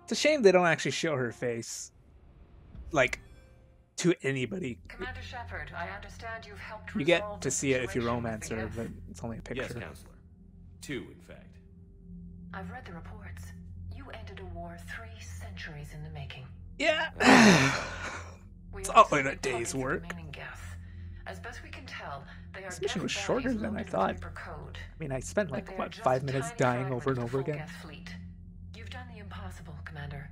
It's a shame they don't actually show her face, like, to anybody. Commander Shepard, I understand you've helped You get resolve to the see it if you situation with romance the her, Geth. but it's only a picture. Yes, Counselor. 2, in fact. I've read the reports. You ended a war 3 centuries in the making. Yeah. We It's all also in a need day's targets of work. remaining Geth. As best we can tell, they are This mission Geth was shorter bodies than I loaded with thought. Reaper code. I mean, I spent But like, they are what, just 5 a minutes tiny dying fragment over and of the over full again? Geth fleet. You've done the impossible, Commander.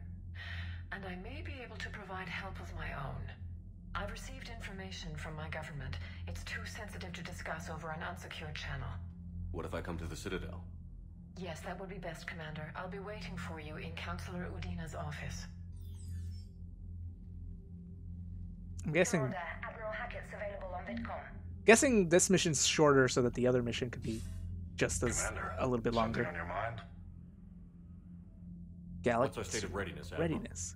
And I may be able to provide help of my own. I've received information from my government. It's too sensitive to discuss over an unsecured channel. What if I come to the Citadel? Yes, that would be best, Commander. I'll be waiting for you in Counselor Udina's office. I'm guessing Order, Admiral Hackett's available on VidCom. this mission's shorter so that the other mission could be just as Commander, a little bit longer. something on your mind? What's our Galaxy state of readiness, Admiral? readiness.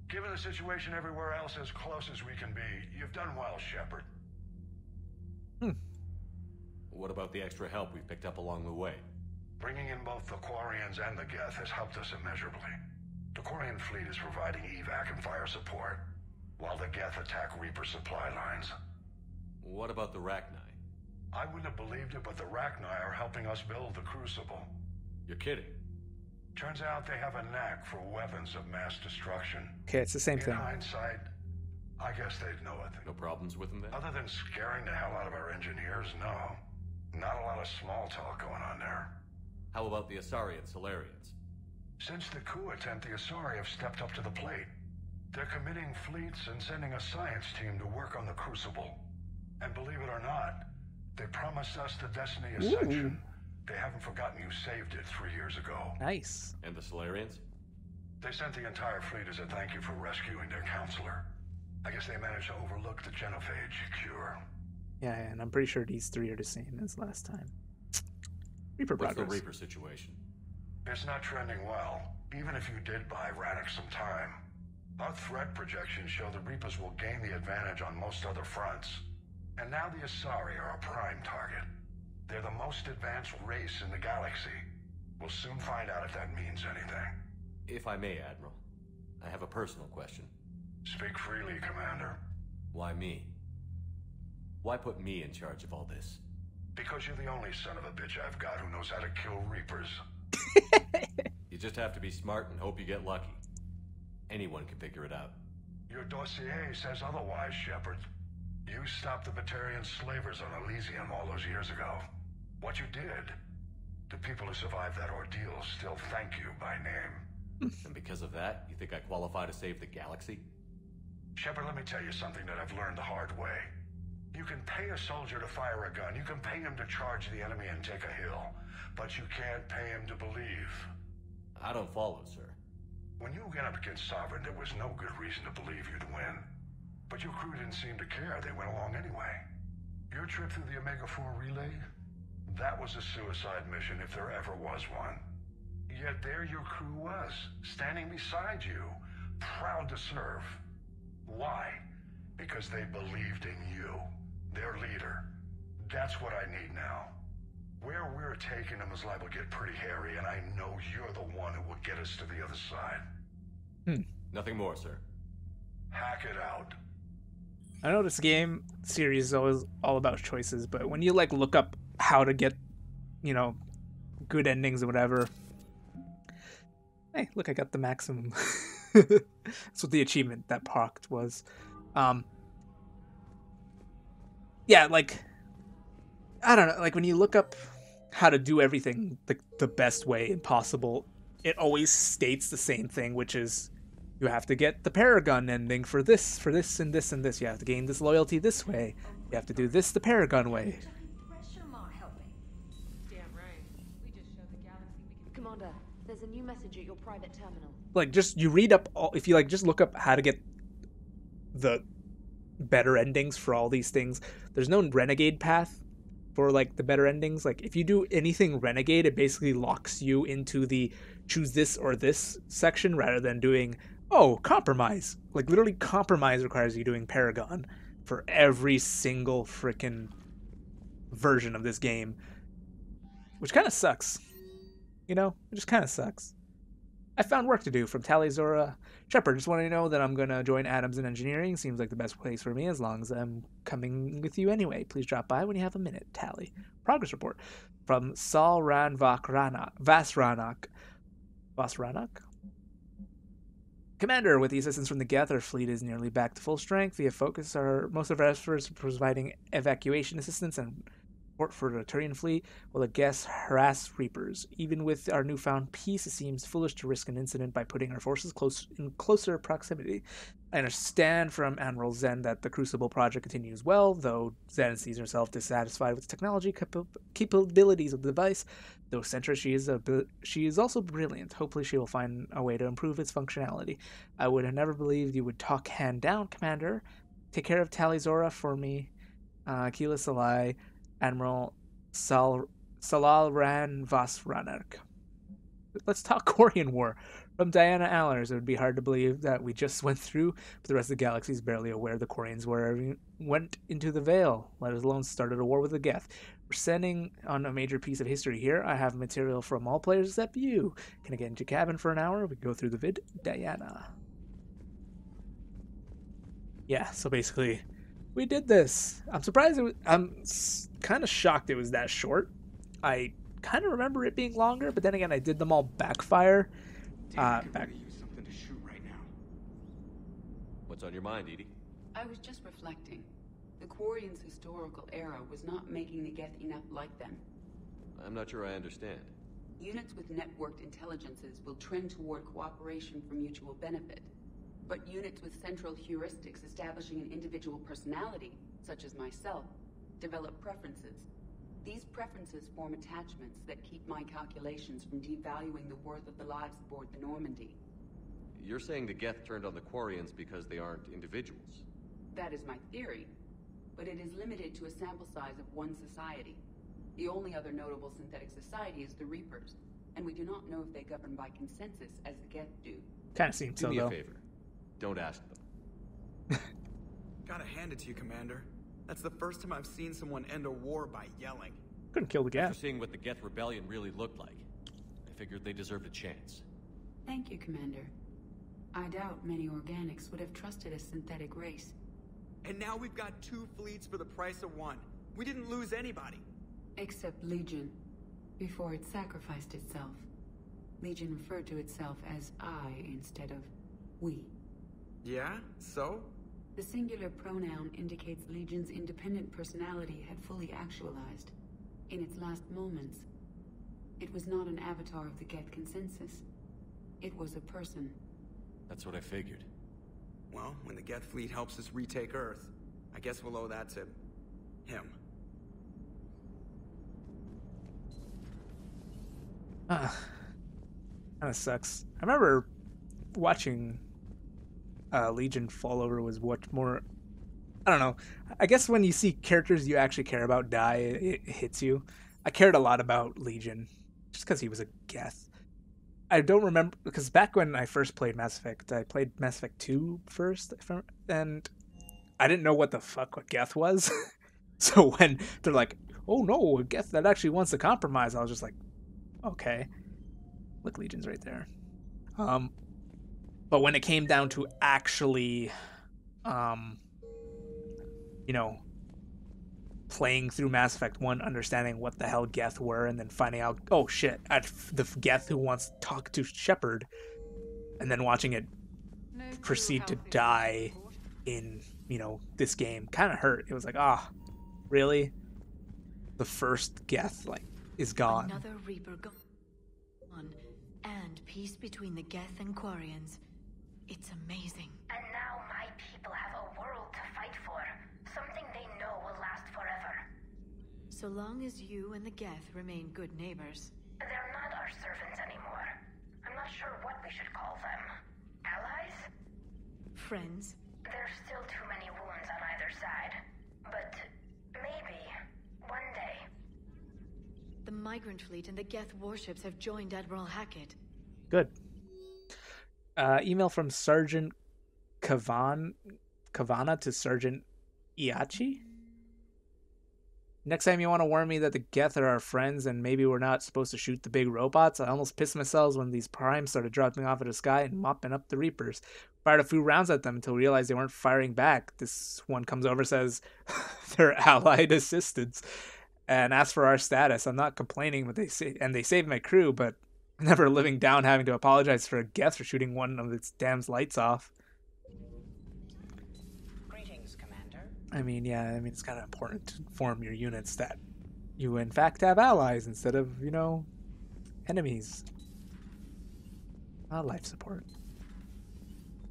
Given the situation everywhere else as close as we can be, you've done well, Shepard. What about the extra help we've picked up along the way? Bringing in both the Quarians and the Geth has helped us immeasurably. The Quarian fleet is providing evac and fire support, while the Geth attack Reaper supply lines. What about the Rachni? I wouldn't have believed it, but the Rachni are helping us build the Crucible. You're kidding. Turns out they have a knack for weapons of mass destruction. Okay, it's the same In thing. hindsight, I guess they'd know it. No problems with them then? Other than scaring the hell out of our engineers, no. Not a lot of small talk going on there. How about the Asari and Solarians? Since the coup attempt, the Asari have stepped up to the plate. They're committing fleets and sending a science team to work on the Crucible. And believe it or not, they promised us the Destiny Ascension. They haven't forgotten you saved it 3 years ago. Nice. And the Solarians? They sent the entire fleet as a thank you for rescuing their counselor. I guess they managed to overlook the genophage cure. Yeah, and I'm pretty sure these 3 are the same as last time. Reaper What's the progress. Reaper situation? It's not trending well, even if you did buy Radix some time. Our threat projections show the Reapers will gain the advantage on most other fronts. And now the Asari are a prime target. They're the most advanced race in the galaxy. We'll soon find out if that means anything. If I may, Admiral, I have a personal question. Speak freely, Commander. Why me? Why put me in charge of all this? Because you're the only son of a bitch I've got who knows how to kill Reapers. You just have to be smart and hope you get lucky. Anyone can figure it out. Your dossier says otherwise, Shepard. You stopped the Batarian slavers on Elysium all those years ago. What you did, the people who survived that ordeal still thank you by name. And because of that, you think I qualify to save the galaxy? Shepard, let me tell you something that I've learned the hard way. You can pay a soldier to fire a gun, you can pay him to charge the enemy and take a hill, but you can't pay him to believe. I don't follow, sir. When you went up against Sovereign, there was no good reason to believe you'd win. But your crew didn't seem to care, they went along anyway. Your trip through the Omega-4 relay? That was a suicide mission if there ever was one. Yet there your crew was, standing beside you, proud to serve. Why? Because they believed in you, their leader. That's what I need now. Where we're taking them is liable to get pretty hairy, and I know you're the one who will get us to the other side. Nothing more, sir. Hack it out. I know this game series is always all about choices, but when you like look up how to get, you know, good endings or whatever. Hey, look, I got the maximum. That's what the achievement that parked was. Yeah, like, I don't know, like when you look up how to do everything the best way possible, it always states the same thing, which is you have to get the Paragon ending for this, and this, and this. You have to gain this loyalty this way. You have to do this the Paragon way. Damn right. We just showed the galaxy we can. Commander, there's a new message at your private terminal. Like, just, you read up, all, if you, like, just look up how to get the better endings for all these things, there's no Renegade path for, like, the better endings. Like, if you do anything Renegade, it basically locks you into the choose this or this section rather than doing, oh, compromise. Like, literally, compromise requires you doing Paragon for every single freaking version of this game. Which kind of sucks. You know? It just kind of sucks. I found work to do from Talizora. Shepard, just want to know that I'm going to join Adams in engineering. Seems like the best place for me as long as I'm coming with you anyway. Please drop by when you have a minute. Tally. Progress report from Saul Vasranak. Commander, with the assistance from the Geth, our fleet is nearly back to full strength. We have focused most of our efforts providing evacuation assistance and support for the Turian fleet, while the Geths harass Reapers. Even with our newfound peace, it seems foolish to risk an incident by putting our forces in closer proximity. I understand from Admiral Zen that the Crucible project continues well, though Zen sees herself dissatisfied with the technology capabilities of the device. Though eccentric, she is also brilliant. Hopefully she will find a way to improve its functionality. I would have never believed you would talk hand down, Commander. Take care of Talizora for me. Keela Salai, Admiral Salalran Vasranak. Let's talk Quarian War. From Diana Allers, it would be hard to believe that we just went through, but the rest of the galaxy is barely aware the Quarians went into the Veil, let alone started a war with the Geth. We're sending on a major piece of history here. I have material from all players except you. Can I get into your cabin for an hour? We can go through the vid. Diana. Yeah, so basically, we did this. I'm surprised I'm kind of shocked it was that short. I kind of remember it being longer, but then again, I did them all backfire. I could really use something to shoot right now. What's on your mind, Edie? I was just reflecting. The Quarians' historical era was not making the Geth enough like them. I'm not sure I understand. Units with networked intelligences will trend toward cooperation for mutual benefit. But units with central heuristics establishing an individual personality, such as myself, develop preferences. These preferences form attachments that keep my calculations from devaluing the worth of the lives aboard the Normandy. You're saying the Geth turned on the Quarians because they aren't individuals? That is my theory, but it is limited to a sample size of one society. The only other notable synthetic society is the Reapers, and we do not know if they govern by consensus as the Geth do. Kind of seems so, Do me though. a favor. Don't ask them. Gotta hand it to you, Commander. That's the first time I've seen someone end a war by yelling. Couldn't kill the After Geth. seeing what the Geth rebellion really looked like, I figured they deserved a chance. Thank you, Commander. I doubt many organics would have trusted a synthetic race. And now we've got 2 fleets for the price of 1. We didn't lose anybody. Except Legion, before it sacrificed itself. Legion referred to itself as I instead of we. Yeah? So? The singular pronoun indicates Legion's independent personality had fully actualized. In its last moments, it was not an avatar of the Geth consensus. It was a person. That's what I figured. Well, when the Geth fleet helps us retake Earth, I guess we'll owe that to him. Kind of sucks. I remember watching Legion fall over was what more. I don't know. I guess when you see characters you actually care about die, it hits you. I cared a lot about Legion just because he was a Geth. I don't remember because back when I first played Mass Effect, I played Mass Effect 2 first, and I didn't know what the fuck what Geth was. So when they're like, "Oh no, a Geth that actually wants to compromise," I was just like, "Okay." Look, Legion's right there. But when it came down to actually, playing through Mass Effect 1, understanding what the hell Geth were, and then finding out, oh shit, the Geth who wants to talk to Shepard, and then watching it proceed to die in, this game, kind of hurt. It was like, really? The first Geth, is gone. Another Reaper gone. And peace between the Geth and Quarians. It's amazing. And now my people have a world to fight for. Something they know will last forever. So long as you and the Geth remain good neighbors. They're not our servants anymore. I'm not sure what we should call them. Allies? Friends. There's still too many wounds on either side. But maybe one day. The migrant fleet and the Geth warships have joined Admiral Hackett. Good. Email from Sergeant Kavana to Sergeant Iachi. Next time you want to warn me that the Geth are our friends and maybe we're not supposed to shoot the big robots. I almost pissed myself when these primes started dropping off of the sky and mopping up the Reapers. Fired a few rounds at them until I realized they weren't firing back. This one comes over, says they're allied assistants, and asks for our status. I'm not complaining, but they saved my crew, but never living down having to apologize for a Geth for shooting one of its damn lights off. I mean, it's kind of important to inform your units that you, in fact, have allies instead of, enemies. Life support.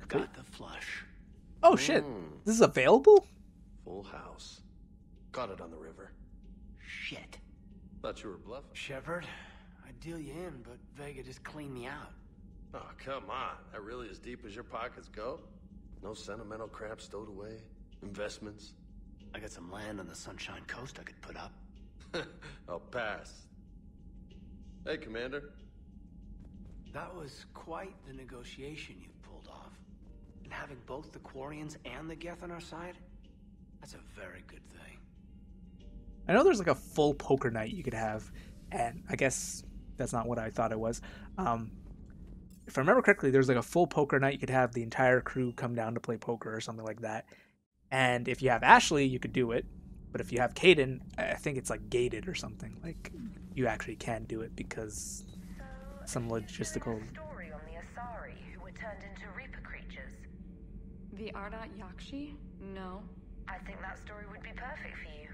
Got the flush. Oh, shit. This is available? Full house. Got it on the river. Shit. Thought you were bluffing. Shepard, I'd deal you in, but Vega just cleaned me out. Oh, come on. That really as deep as your pockets go? No sentimental crap stowed away? Investments? I got some land on the Sunshine Coast I could put up. I'll pass. Hey, Commander. That was quite the negotiation you pulled off. And having both the Quarians and the Geth on our side, that's a very good thing. I know there's like a full poker night you could have, and I guess that's not what I thought it was. If I remember correctly, there's like a full poker night you could have the entire crew come down to play poker or something like that. And if you have Ashley, you could do it. But if you have Caden, I think it's like gated or something. Like, you actually can't do it because some logistical... story on the Asari who were turned into Reaper creatures. The Ardat Yakshi? No. I think that story would be perfect for you.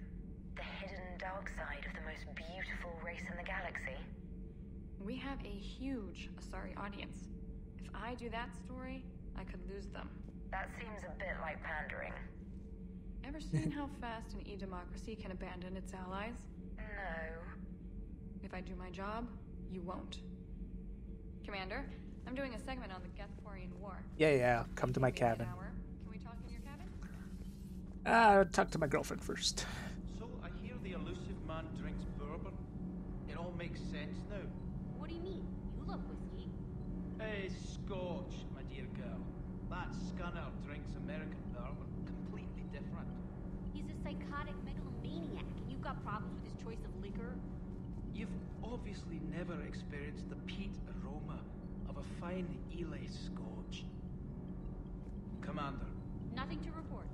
The hidden dark side of the most beautiful race in the galaxy. We have a huge Asari audience. If I do that story, I could lose them. That seems a bit like pandering. Ever seen how fast an e-democracy can abandon its allies? No. If I do my job, you won't. Commander, I'm doing a segment on the Geth-Quarian War. Yeah, come to my cabin. Can we talk in your cabin? Talk to my girlfriend first. So, I hear the elusive man drinks bourbon. It all makes sense now. What do you mean? You love whiskey. Hey, Scotch, my dear girl. That Scunner drinks American bourbon. Completely different. He's a psychotic megalomaniac, and you've got problems with his choice of liquor? You've obviously never experienced the peat aroma of a fine Ely Scotch. Commander. Nothing to report.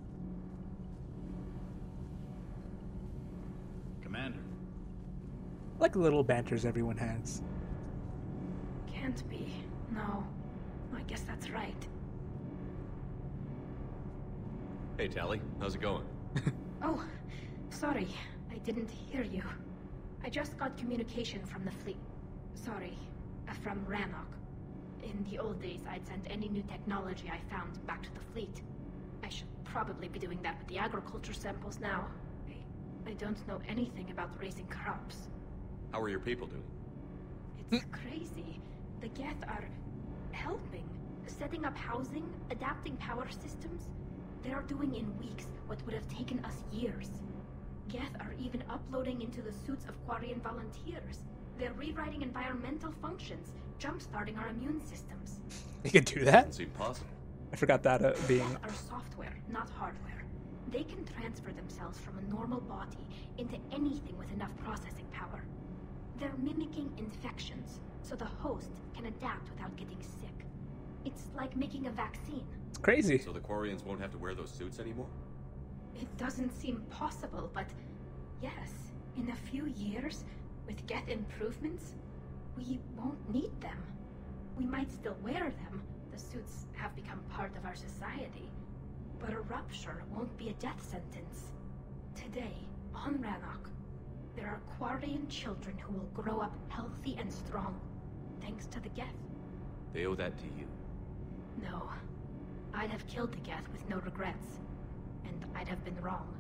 Commander. Like the little banters everyone has. Can't be. No. I guess that's right. Hey, Tally. How's it going? Oh, sorry. I didn't hear you. I just got communication from the fleet. Sorry. From Rannoch. In the old days, I'd send any new technology I found back to the fleet. I should probably be doing that with the agriculture samples now. I don't know anything about raising crops. How are your people doing? It's crazy. The Geth are helping. Setting up housing, adapting power systems. They are doing in weeks what would have taken us years. Geth are even uploading into the suits of Quarian volunteers. They're rewriting environmental functions, jump-starting our immune systems. They could do that? Doesn't seem possible. I forgot that being... Geth are software, not hardware. They can transfer themselves from a normal body into anything with enough processing power. They're mimicking infections, so the host can adapt without getting sick. It's like making a vaccine. It's crazy. So the Quarians won't have to wear those suits anymore? It doesn't seem possible, but yes, in a few years, with Geth improvements, we won't need them. We might still wear them. The suits have become part of our society. But a rupture won't be a death sentence. Today, on Rannoch, there are Quarian children who will grow up healthy and strong, thanks to the Geth. They owe that to you. No. I'd have killed the Geth with no regrets. And I'd have been wrong.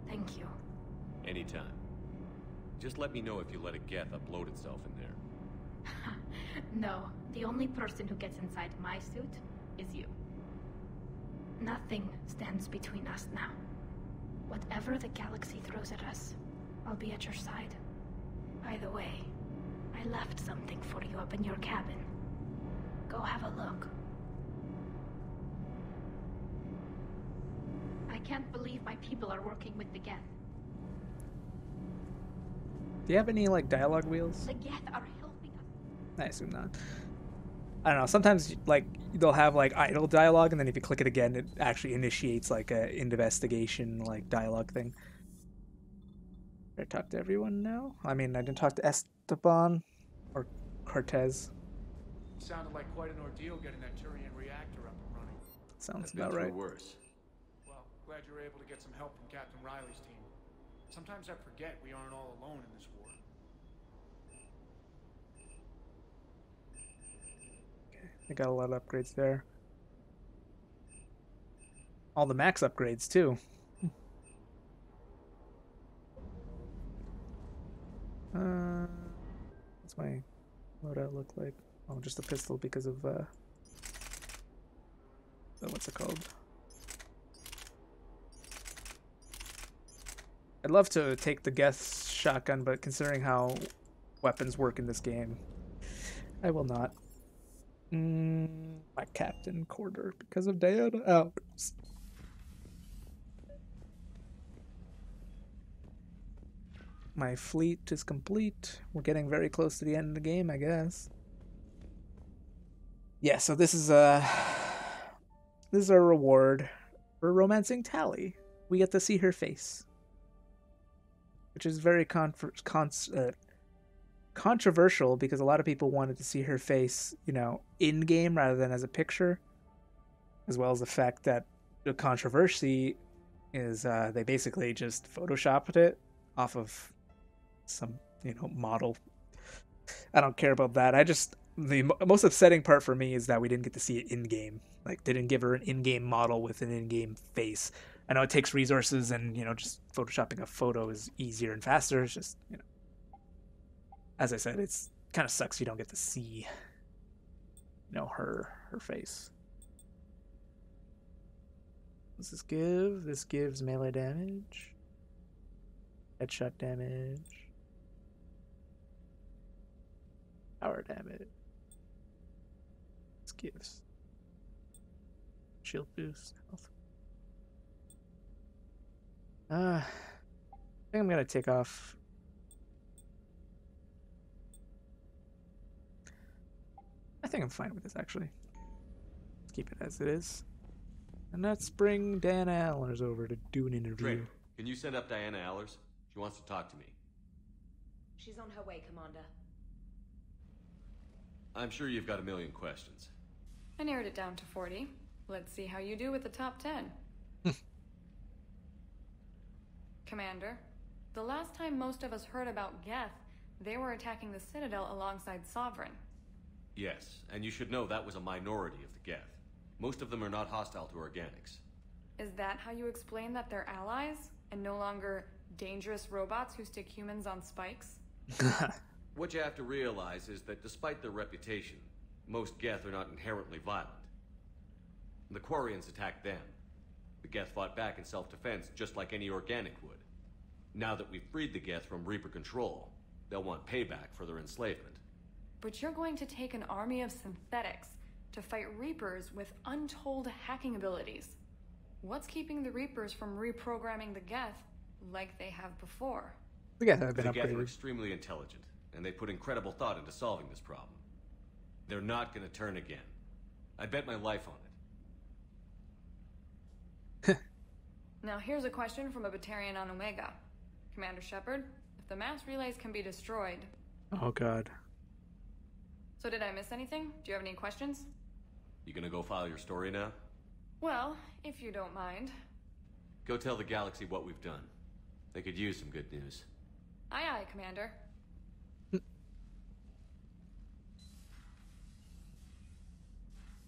Thank you. Anytime. Just let me know if you let a Geth upload itself in there. No, the only person who gets inside my suit is you. Nothing stands between us now. Whatever the galaxy throws at us, I'll be at your side. By the way, I left something for you up in your cabin. Go have a look. I can't believe my people are working with the Geth. Do you have any like dialogue wheels? The Geth are helping us. I assume not. I don't know. Sometimes like they'll have like idle dialogue, and then if you click it again, it actually initiates like a investigation like dialogue thing. Did I talk to everyone now? I mean, I didn't talk to Esteban or Cortez. Sounded like quite an ordeal getting that Turian reactor up and running. Sounds about right. Worse. Well, glad you were able to get some help from Captain Riley's team. Sometimes I forget we aren't all alone in this war. Okay, they got a lot of upgrades there. All the max upgrades too. What's my loadout look like? Oh, just a pistol because of what's it called? I'd love to take the Geth's shotgun, but considering how weapons work in this game, I will not. My captain quarter because of Diana hours. My fleet is complete. We're getting very close to the end of the game, I guess. Yeah, so this is our reward for romancing Tally. We get to see her face, which is very controversial because a lot of people wanted to see her face, you know, in game rather than as a picture, as well as the fact that the controversy is they basically just photoshopped it off of some, you know, model. I don't care about that. The most upsetting part for me is that we didn't get to see it in game. Like, they didn't give her an in-game model with an in-game face. I know it takes resources, and, you know, just photoshopping a photo is easier and faster. It's just, you know, as I said, it's kind of sucks you don't get to see, you know, her face. What does this give? This gives melee damage, headshot damage, power damage. This gives shield boost, health. I think I'm gonna take off. I think I'm fine with this, actually. Let's keep it as it is. And let's bring Diana Allers over to do an interview. Drake, can you send up Diana Allers? She wants to talk to me. She's on her way, Commander. I'm sure you've got a million questions. I narrowed it down to 40. Let's see how you do with the top 10. Commander, the last time most of us heard about Geth, they were attacking the Citadel alongside Sovereign. Yes, and you should know that was a minority of the Geth. Most of them are not hostile to organics. Is that how you explain that they're allies, and no longer dangerous robots who stick humans on spikes? What you have to realize is that despite their reputation, most Geth are not inherently violent. The Quarians attacked them. The Geth fought back in self-defense just like any organic would. Now that we've freed the Geth from Reaper control, they'll want payback for their enslavement. But you're going to take an army of synthetics to fight Reapers with untold hacking abilities. What's keeping the Reapers from reprogramming the Geth like they have before? The Geth have been upgraded. The Geth are upgraded. extremely intelligent, and they put incredible thought into solving this problem. They're not going to turn again. I bet my life on it. Now here's a question from a Batarian on Omega. Commander Shepard, if the mass relays can be destroyed... Oh god. So did I miss anything? Do you have any questions? You gonna go file your story now? Well, if you don't mind. Go tell the galaxy what we've done. They could use some good news. Aye aye, Commander.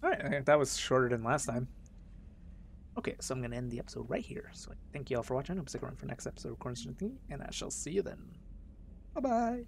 Alright, that was shorter than last time. Okay, so I'm going to end the episode right here. So thank you all for watching. I'm stick around for next episode of Quarians, and I shall see you then. Bye-bye.